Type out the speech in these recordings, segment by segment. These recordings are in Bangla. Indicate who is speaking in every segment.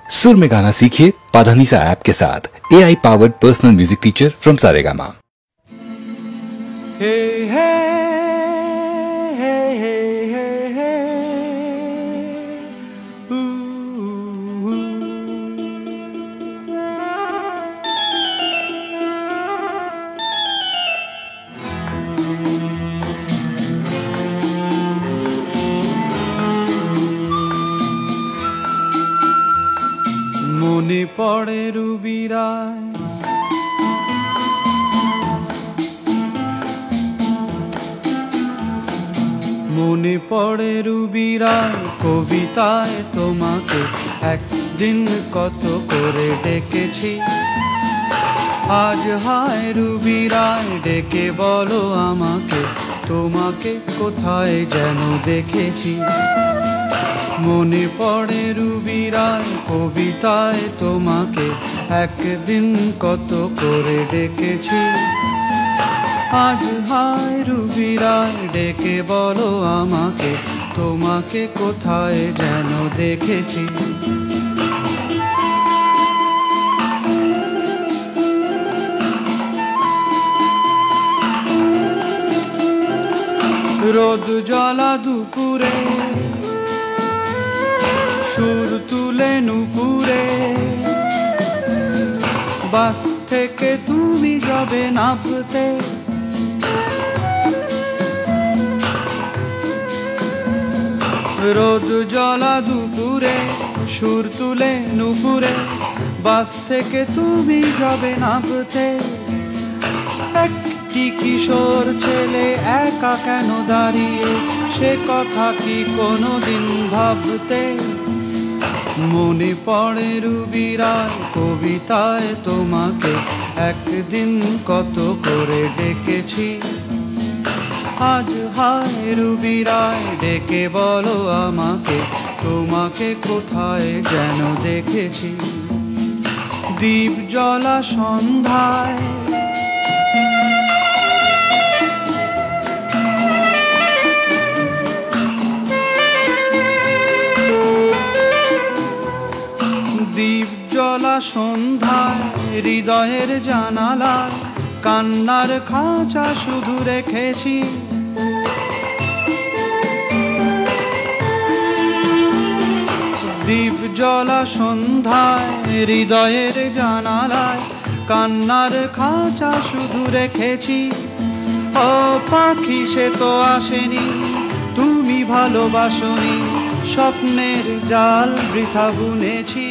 Speaker 1: सुर में गाना सीखिए पाधानीसा ऐप के साथ AI powered personal music teacher from Saregama.
Speaker 2: Hey, hey, hey, hey, hey, hey. Ooh, ooh. মনে পড়ে রুবিরায় মনে পড়ে রুবিরায় কবিতায় তোমাকে একদিন কত করে ডেকেছি। আজ হায় রুবিরায় ডেকে বলো আমাকে তোমাকে কোথায় যেন দেখেছি। মনে পড়ে রুবিরায় কবিতায় তোমাকে একদিন কত করে ডেকেছি। আজ হায় রুবিরায় ডেকে বলো আমাকে তোমাকে কোথায় যেন দেখেছি। রোদ জ্বলা দুপুরে সুর তুলে নুপুরে বাস থেকে তুমি যাবে নামতে। রোদ জ্বলা দুপুরে সুর তুলে নুপুরে বাস থেকে তুমি যাবে নামতে। একটি কিশোর ছেলে একা কেন দাঁড়িয়ে সে কথা কি কোনোদিন ভাবতে। মনে পড়ে রুবিরায় কবিতায় তোমাকে একদিন কত করে ডেকেছি। আজ হায় রুবিরায় ডেকে বলো আমাকে তোমাকে কোথায় যেন দেখেছি। দ্বীপ জ্বলা সন্ধ্যায় দ্বীপ জ্বলা সন্ধ্যায় হৃদয়ের জানালায় কান্নার খাঁচা শুধু রেখেছি। দ্বীপ জ্বলা সন্ধ্যায় হৃদয়ের জানালায় কান্নার খাঁচা শুধু রেখেছি। ও পাখি সে তো আসেনি তুমি ভালোবাসনি স্বপ্নের জাল বৃথা বুনেছি।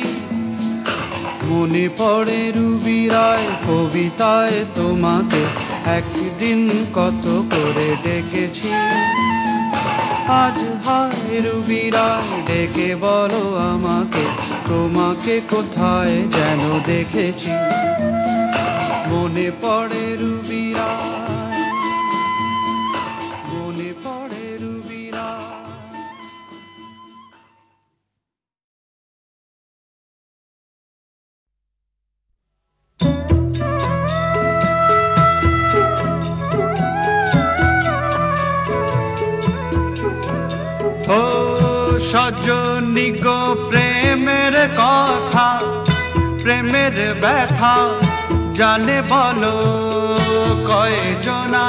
Speaker 2: মনে পড়ে রুবিরায় কবিতায় তোমাকে একদিন কত করে ডেকেছি। আজ হায় রুবিরায় ডেকে বলো আমাকে তোমাকে কোথায় যেন দেখেছি। মনে পড়ে রুবিরায় মনে পড়ে রুবিরায়। ও সজনী গো প্রেমের কথা প্রেমের ব্যথা জানে বলো কয়জনা।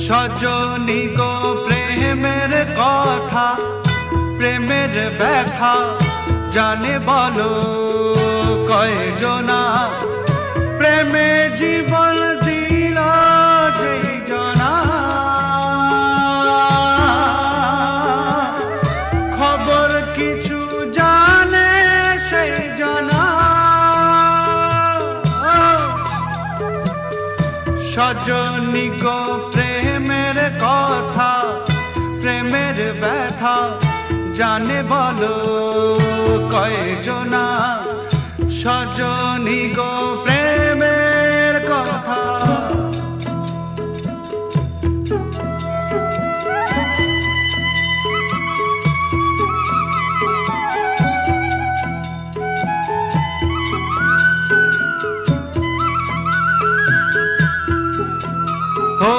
Speaker 2: সজনী গো প্রেমের কথা প্রেমের ব্যথা জানে বলো কয়জনা। প্রেমে জীবন দিল যেই জনা খবর কিছু জানে সেই জনা। সজনী গো প্রেমের কথা প্রেমের ব্যথা জানে বলো কয়জনা। সজনী গো প্রেমের কথা। ও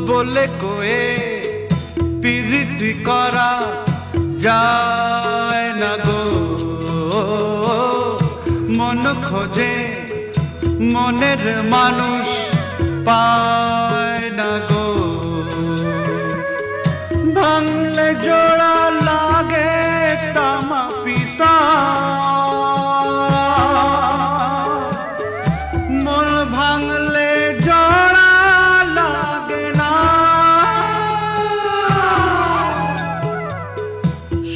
Speaker 2: বলে কোয়ে প্রীতি করা যায় না গো খোঁজে মনের মানুষ পায় না গো, ভাঙলে জোড়া লাগে তামা পিতা, মন ভাঙলে জোড়া লাগে না,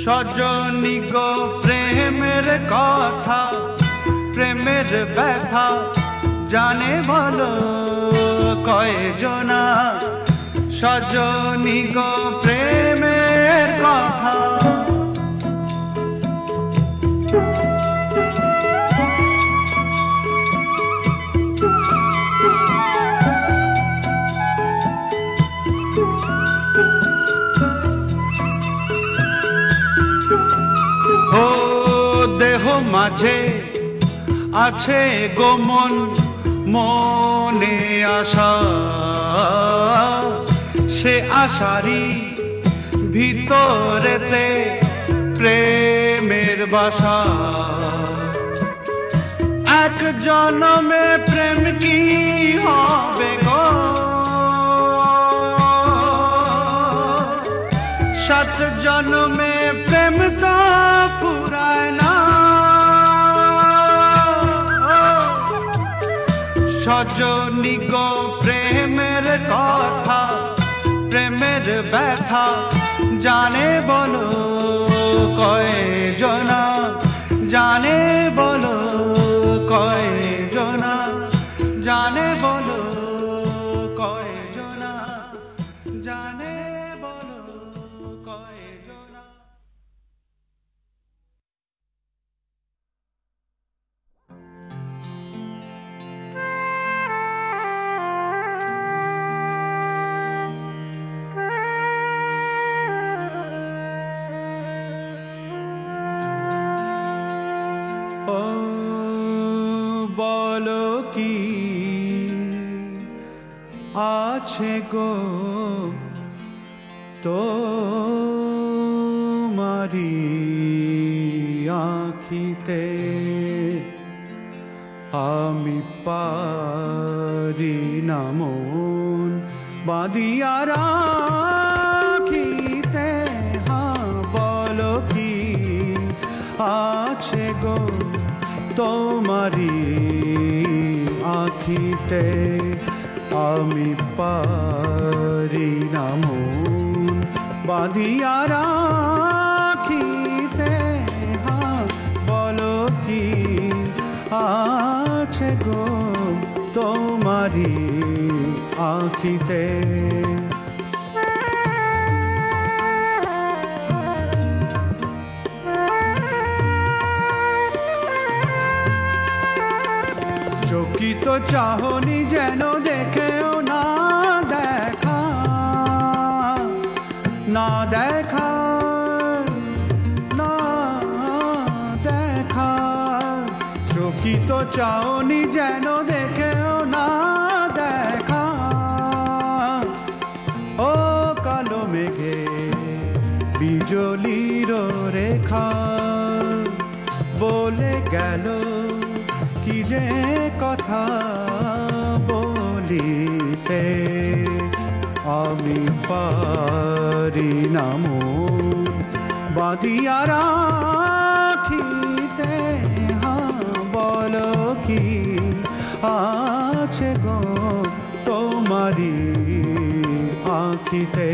Speaker 2: সজনী গো প্রেমের কথা প্রেমের ব্যথা জানে বলো কয়জনা, সজনী গো প্রেমের কথা। ও দেহ মাঝে আছে গোমন মনে আশা, সে আশারি ভিতরেতে প্রেমের বাসা, এক জন্মে প্রেম কি হবে গো, সাত জন্মে প্রেম তো ফুরায় না, সজনী গো প্রেমের কথা প্রেমের ব্যথা জানে বলো কয়জনা, জানে বলো কয়জনা, জানে বলো কয়জনা, জানে বলো কয়জনা। ও বলো কি আছে গো তোমারি আঁখিতে, আমি পারি না মন বাঁধিয়া রাখিতে, হ্যাঁ বলো কি আছে গো তোমারি আঁখিতে, আমি পারি না মন বাঁধিয়া রাখিতে, হ্যাঁ বলো কি আছে গো তোমারি আঁখিতে। চকিত চাহনি যেন দেখেও না দেখা, না দেখা, না দেখা, চকিত চাহনি যেন দেখেও না দেখা, ও কালো মেঘে বিজলির রেখা বলে গেল কি যে কথা বলিতে, আমি পারি না মন বাঁধিয়া রাখিতে, হ্যাঁ বলো কি আছে গো তোমারি আঁখিতে।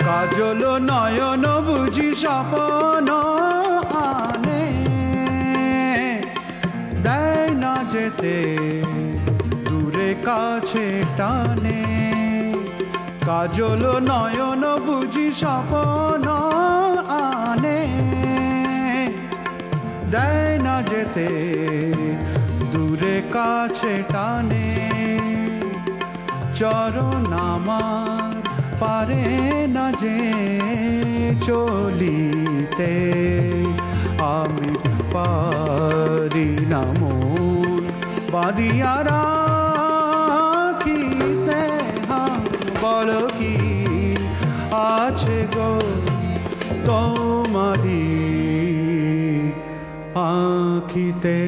Speaker 2: কাজল নয়ন বুঝি স্বপ্ন আনে, দেয় না যেতে দূরে কাছে টানে, কাজল নয়ন বুঝি স্বপ্ন আনে, দেয় না যেতে দূরে কাছে টানে, চরণ আমার পারে না যে চলিতে, আমি পারি না মন বাঁধিয়া রাখিতে, বলো কি আছে গো তোমারি আঁখিতে।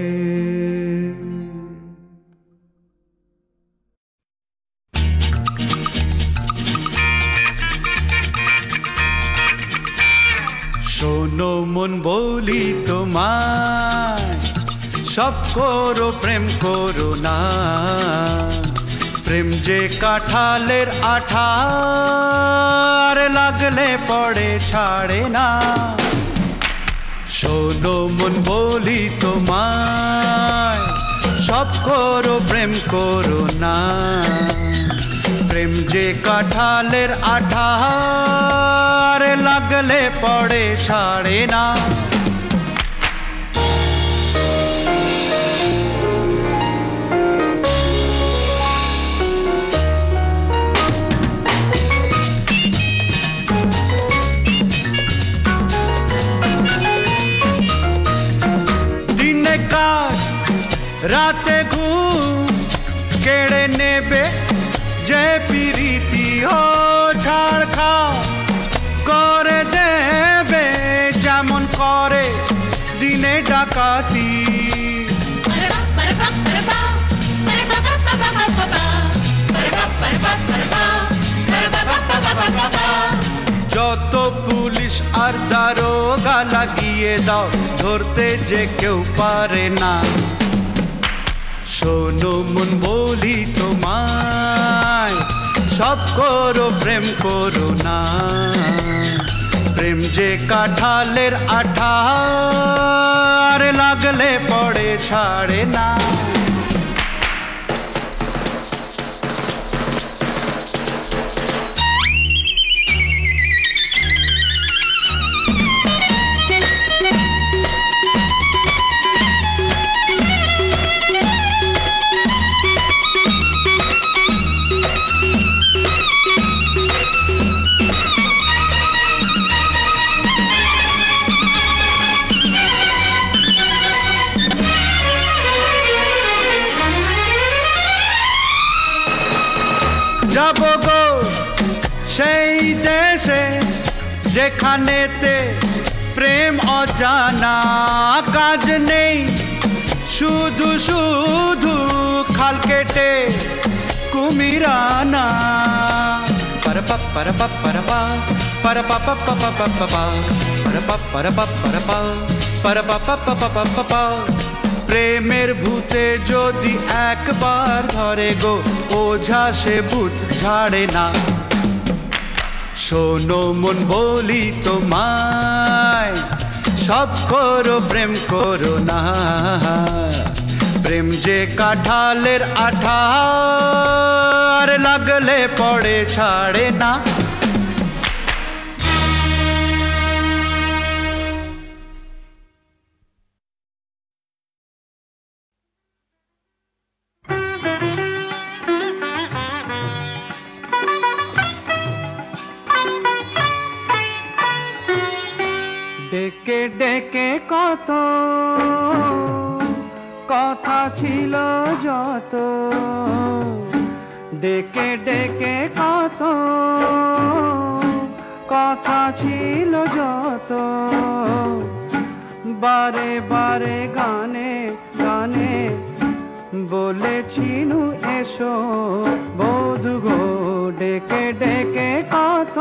Speaker 2: শোনো মন বলি তোমায়, সব করো প্রেম করো না। প্রেম যে কাঁঠালের আঠা, আর লাগলে পড়ে ছাড়ে না। শোনো মন বলি তোমায়, সব করো প্রেম করো না। প্রেম যে কাঁঠালের আঠা, আর লাগলে পড়ে ছাড়ে না। দিনে কাজ রাতে ঘুম কেড়ে নেবে যে প্রীতি ও ছাড়খাড় করে দেবে, যেমন করে দিনে ডাকাতি। যত পুলিশ আর দারোগা লাগিয়ে দাও, ধরতে যে কেউ পারে না। শোনো মন বলি তোমায়, সব করো প্রেম করো না। প্রেম যে কাঁঠালের আঠা, আর লাগলে পড়ে ছাড়ে না। যাবো গো সেই দেশে যেখানেতে প্রেম অজানা, কাজ নেই শুধু শুধু খাল কেটে কুমিরানা। পারপা পারপা পারপা পারপা পাপা পাপা পাপা পারপা পারপা পারপা পারপা পাপা পাপা। প্রেমের ভূতে যদি একবার ধরে গো, ওঝা সে ভূত ঝাড়ে না। শোনো মন বলি তোমায়, সব করো প্রেম করো না। প্রেম যে কাঁঠালের আঠা, আর লাগলে পড়ে ছাড়ে না। ডেকে ডেকে কত কথা ছিল যত, ডেকে ডেকে কত কথা ছিল যত। বারে বারে গানে গানে বলেছিনু এসো বধূ গো, ডেকে ডেকে কত।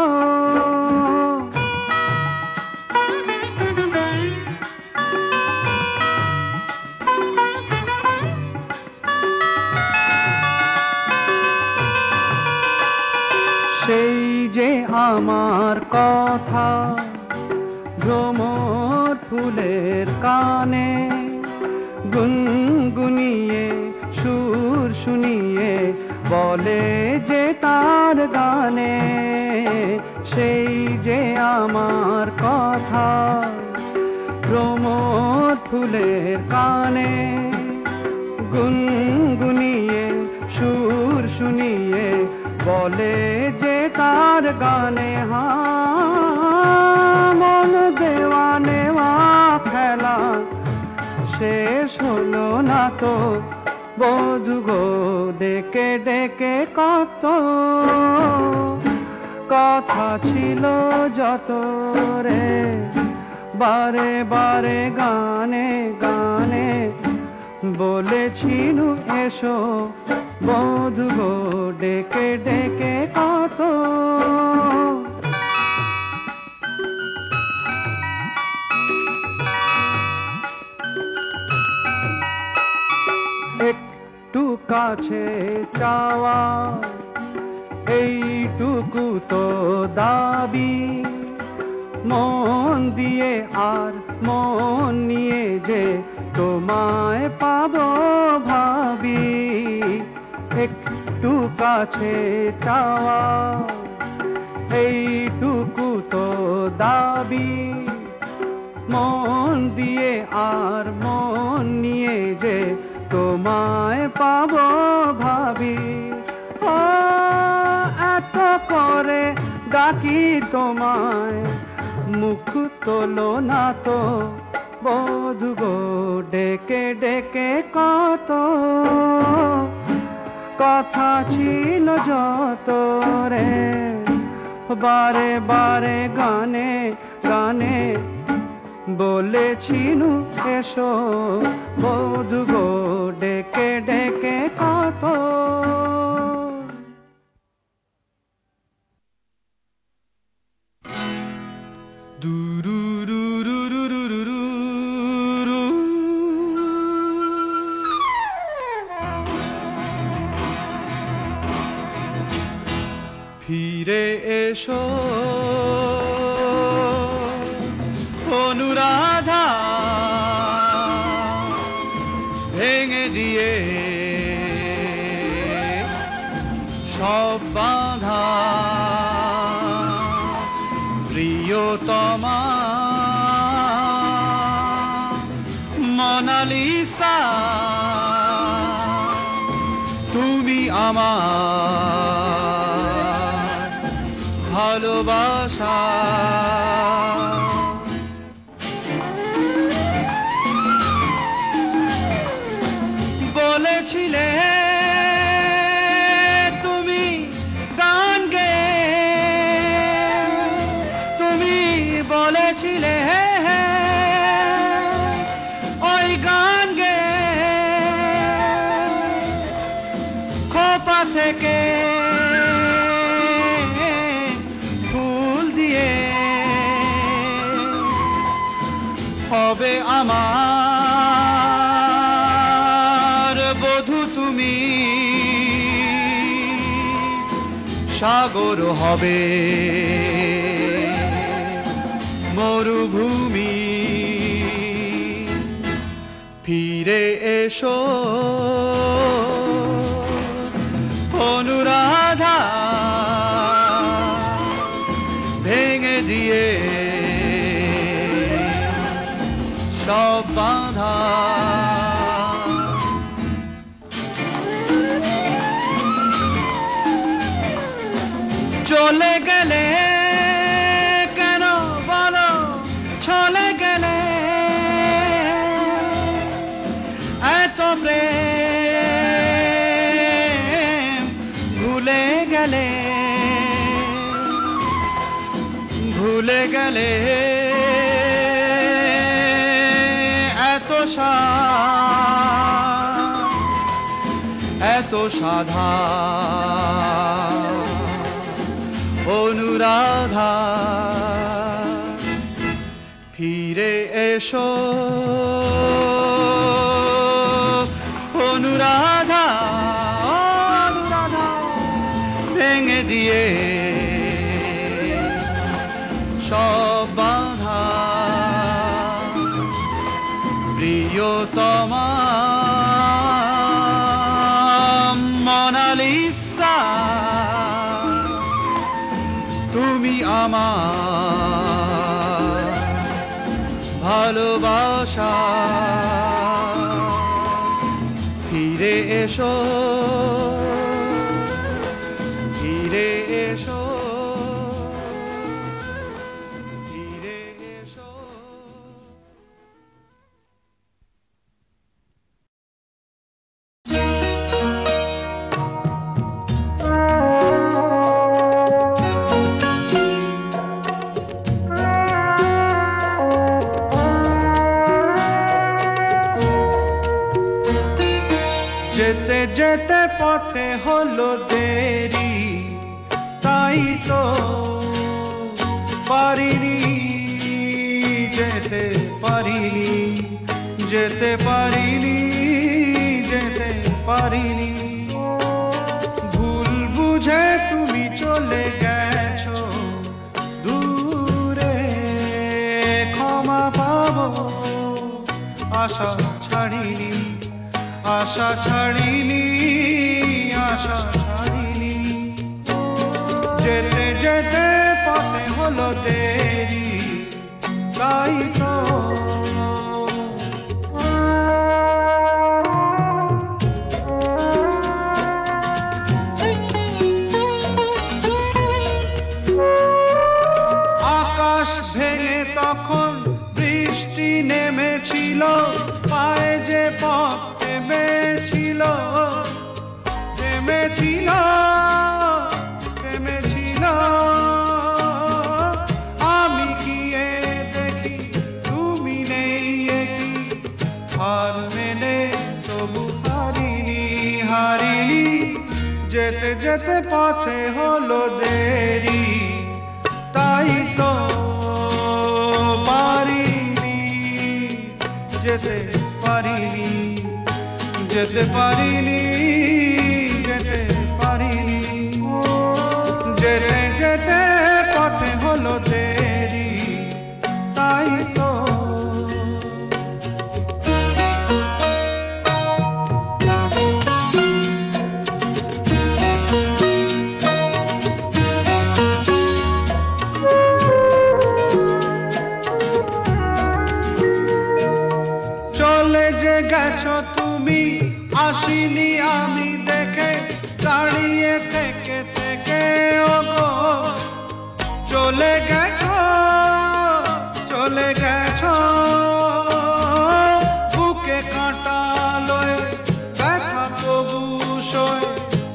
Speaker 2: সেই যে আমার কথা ভ্রমর ফুলের কানে, গুনগুনিয়ে সুর শুনিয়ে বলে যে তার গানে। সেই যে আমার কথা ভ্রমর ফুলের কানে, গুনগুনিয়ে সুর শুনিয়ে বলে যে তার গানে। মন দেওয়া নেওয়া খেলা শেষ হলো না তো,
Speaker 3: বধূ গো ডেকে ডেকে কত কথা ছিল যত রে, বারে বারে গানে গানে বলেছিনু এসো, বধূ গো ডেকে ডেকে কত। একটু কাছে চাওয়া এইটুকু তো দাবি, মন দিয়ে আর মন নিয়ে যে তোমায় পাবো ভাবি। একটু কাছে চাওয়া এইটুকু তো দাবি, মন দিয়ে আর মন নিয়ে যে তোমায় পাবো ভাবি। ও এত করে ডাকি তোমায়, মুখ তোলো না তো, বধূ গো ডেকে ডেকে কত কথা ছিল যত রে, বারে বারে গানে গানে বলেছিনু এসো, বধূ গো ডেকে ডেকে কত।
Speaker 2: ফিরে এসো অনুরাধা, ভেঙে দিয়ে সব বাঁধা, প্রিয়তমা মোনালিসা, তুমি আমার ভালোবাসা। বলেছিলে তুমি গান গেয়ে, তুমি বলেছিলে ওই গান গেয়ে, খোপা থেকে ফুল দিয়ে হবে আমার বধূ তুমি, সাগর হবে মরুভূমি। ফিরে এসো অনুরাধা, ভেঙে দিয়ে সব বাঁধা, চলে গেলে কেন বলো, চলে গেলে এত প্রেম ভুলে গেলে, ভুলে গেলে এত এত সাধা অনুরাধা। ফিরে এসো অনুরাধা, অনুরাধা, ভেঙে দিয়ে সব বাঁধা, প্রিয়তমা মোনালিসা, তুমি আমার ভালোবাসা। ফিরে এসো, ফিরে এসো, ফিরে এসো।
Speaker 3: পথে হলো দেরি, তাই তো পারিনি যেতে পারিনি, যেতে পারিনি, যেতে পারিনি। ভুল বুঝে তুমি চলে গেছো দূরে, ক্ষমা পাবো আশা ছাড়িনি, আশা ছাড়িনি, আশা ছাড়িনি। যেতে যেতে পথে হলো দেরি, তাই তো আকাশ ভেঙে তখন বৃষ্টি নেমেছিল, পায়ে যে পথ থেমেছিল, থেমেছিল, থেমেছিল। আমি গিয়ে দেখি তুমি নেই, একই হার মেনে তবু হারিনি, হারিনি। যেতে যেতে পথে হলো দেরি, তাই তো পারিনি, যেতে পারিনি, যেতে পারিনি, যেতে পারিনি। যেতে যেতে পথে হলো দেরি, তাই তো চলে যে গেছো তুমি, আসিনি আমি দেখে, দাঁড়িয়ে থেকে থেকে ওগো চলে গেছো, চলে গেছো। বুকে কাঁটা লয়ে ব্যথা তবু সয়ে,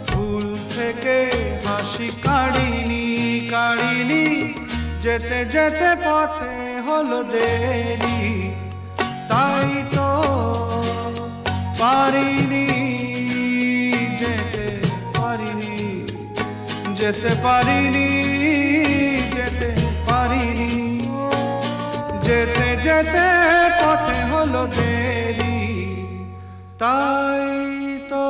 Speaker 3: ভুল থেকে হাসি কাড়িনি, কাড়িনি। যেতে যেতে পথে হলো দেরি, তাই তো পারিনি, যেতে পারিনি, যেতে পারিনি, যেতে পারিনি। যেতে যেতে পথে হলো দেরি, তাই তো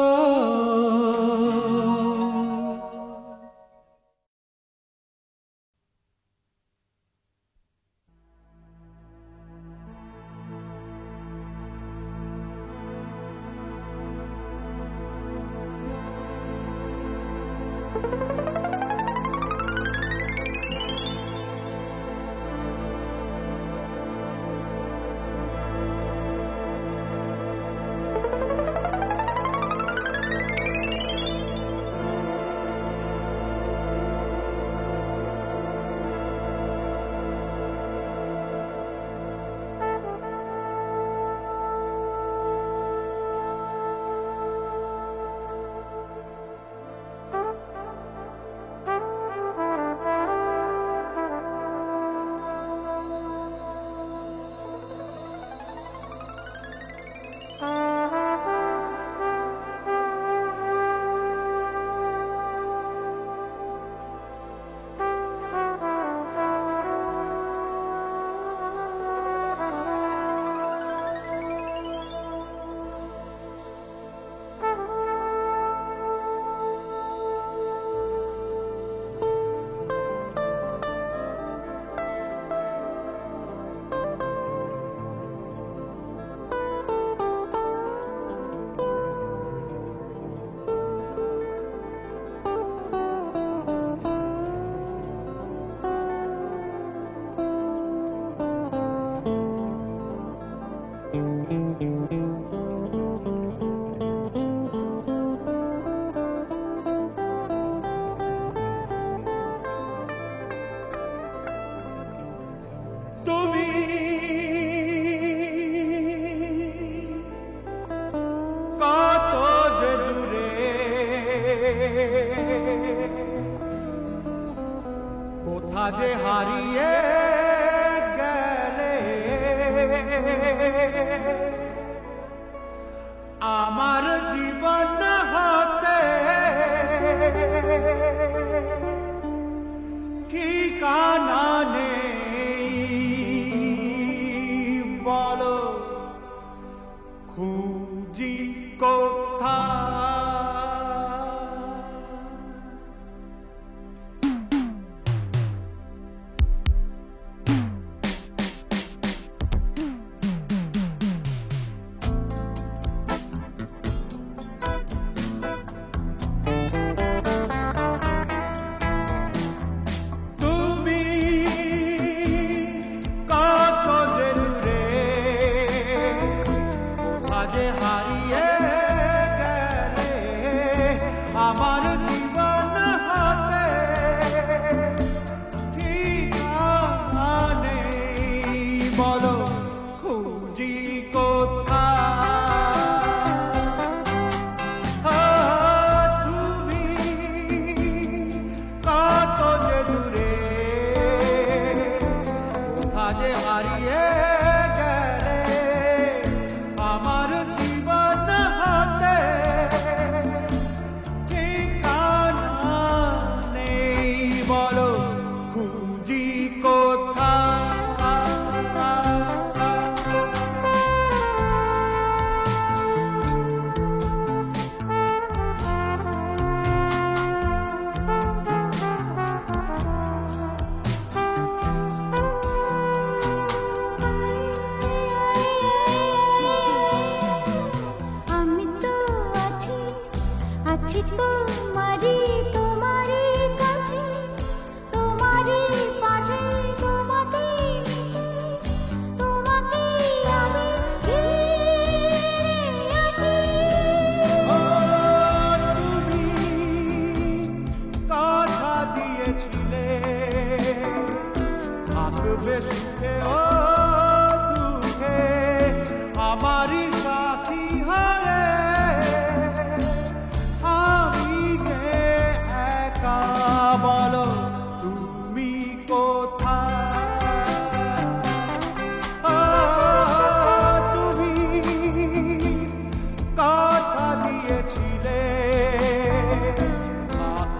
Speaker 3: কোথা যে হারিয়ে গেলে আমার জীবন হতে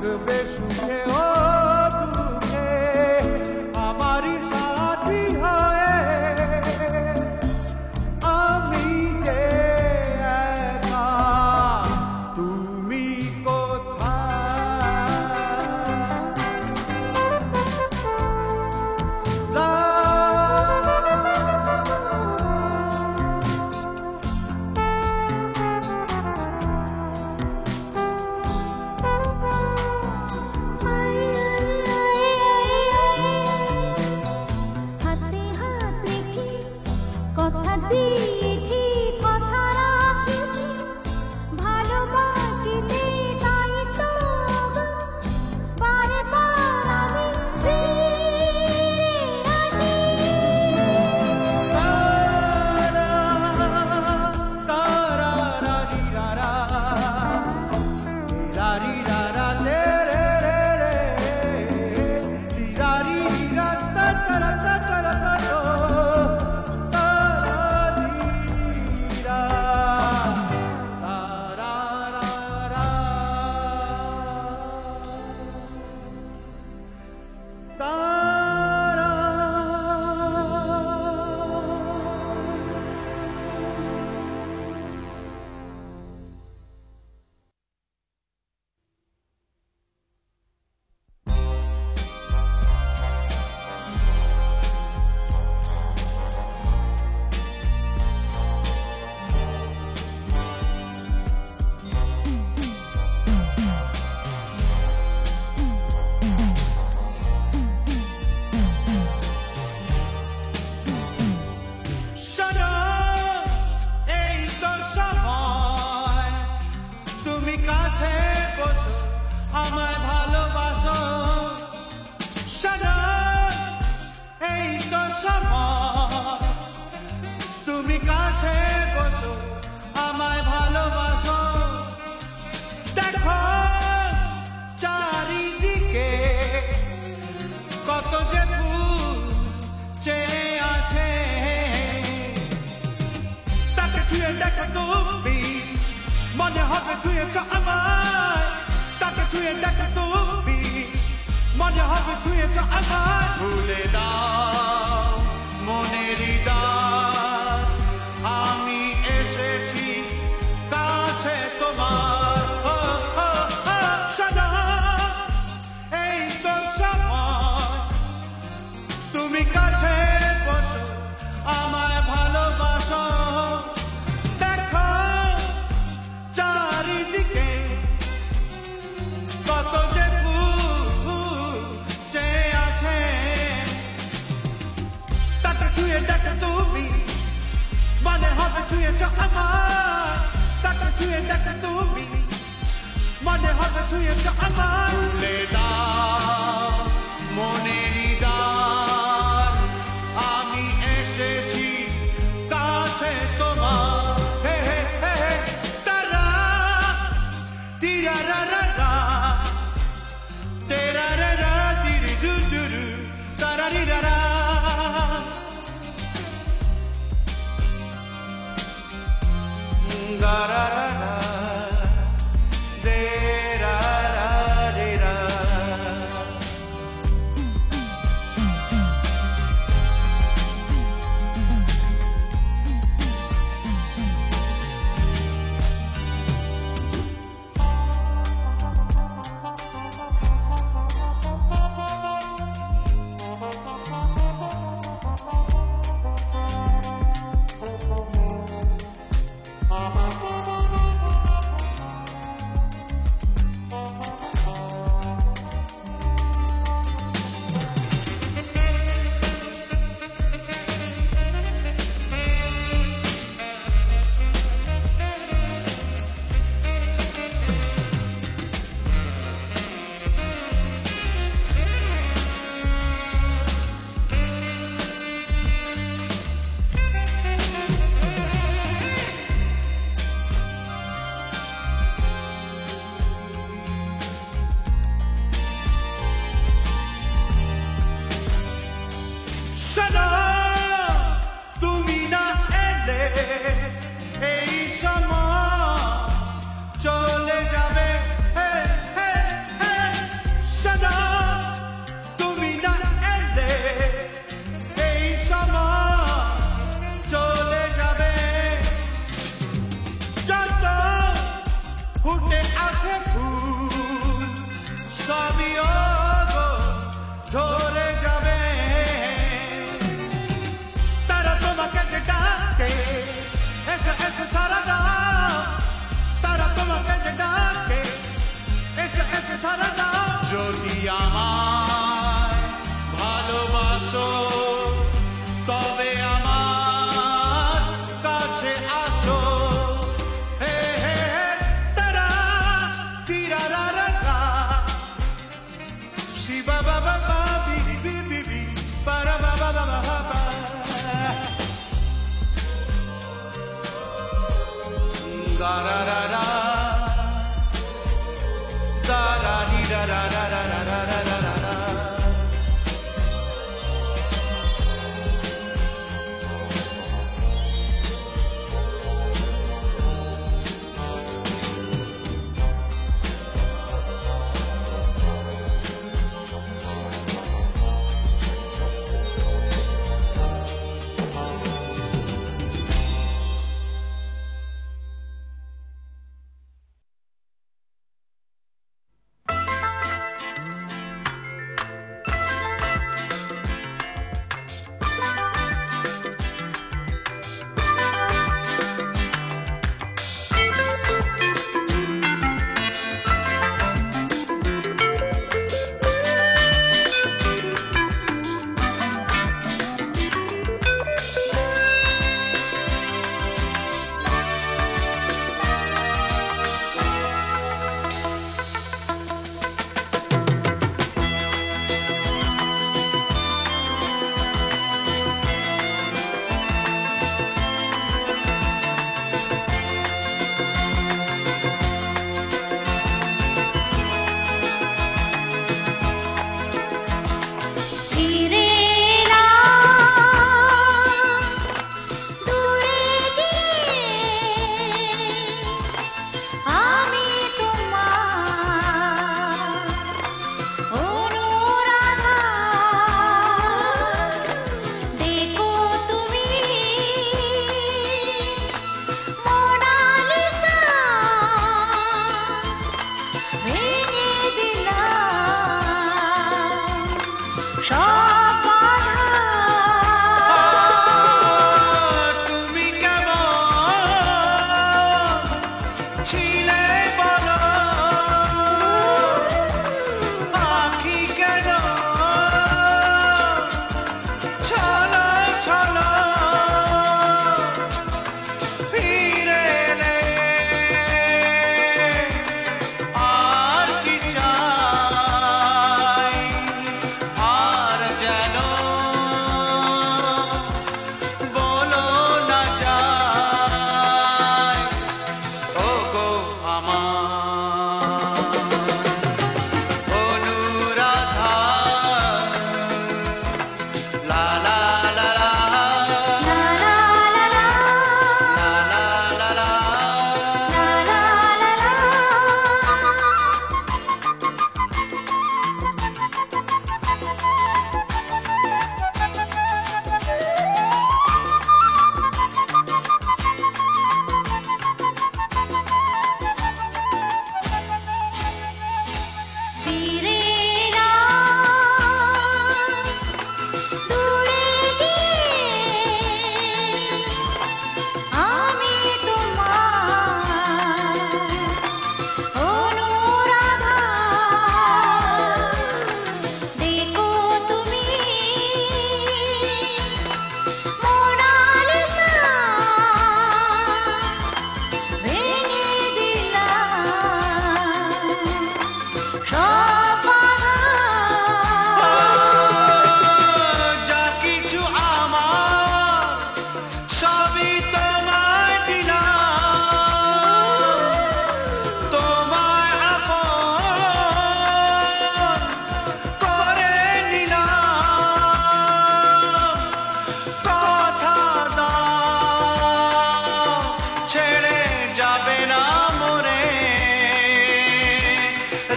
Speaker 2: থাকবে সুখে ও দুঃখে আমারই সাথী হয়ে আমি যে একা তুমি
Speaker 4: কথা দিয়েছি কথা রাখিনি ভালোবাসিতে তাই তো বারে বার আমি ফিরে আসি
Speaker 2: তারা তারা রারি রারা রারি রারা রে রে রে রে রারি রারা তারা তারা তারা আমায় ভালোবাসো সারান এই তো সময় তুমি কাছে বসো আমায় ভালোবাসো দেখো চারিদিকে কত যে ফুল চেয়ে আছে তাকে ছুঁয়ে দেখো তুমি মনে হবে ছুঁয়েছ আমায় তাকে ছুঁয়ে দেখো তুমি মনে হবে ছুঁয়েছ আমায় ভুলে দাও মনেরই দ্বার আমি এসেছি কাছে তোমার সদা এই তো সময় তুমি কাছে বসো আমায় ভালোবাসো দেখো চারিদিকে কত যে ফুল যে আছে যদি আমায় ভালোবাসো তবে আমার কাছে আসো। হে হে হে তারা তিরারারা শিবা বাবা বি বি বি বি পারা বাবা বাবা বাবা গারারারা তারা নিরারারারারারারা।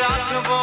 Speaker 5: রাখবো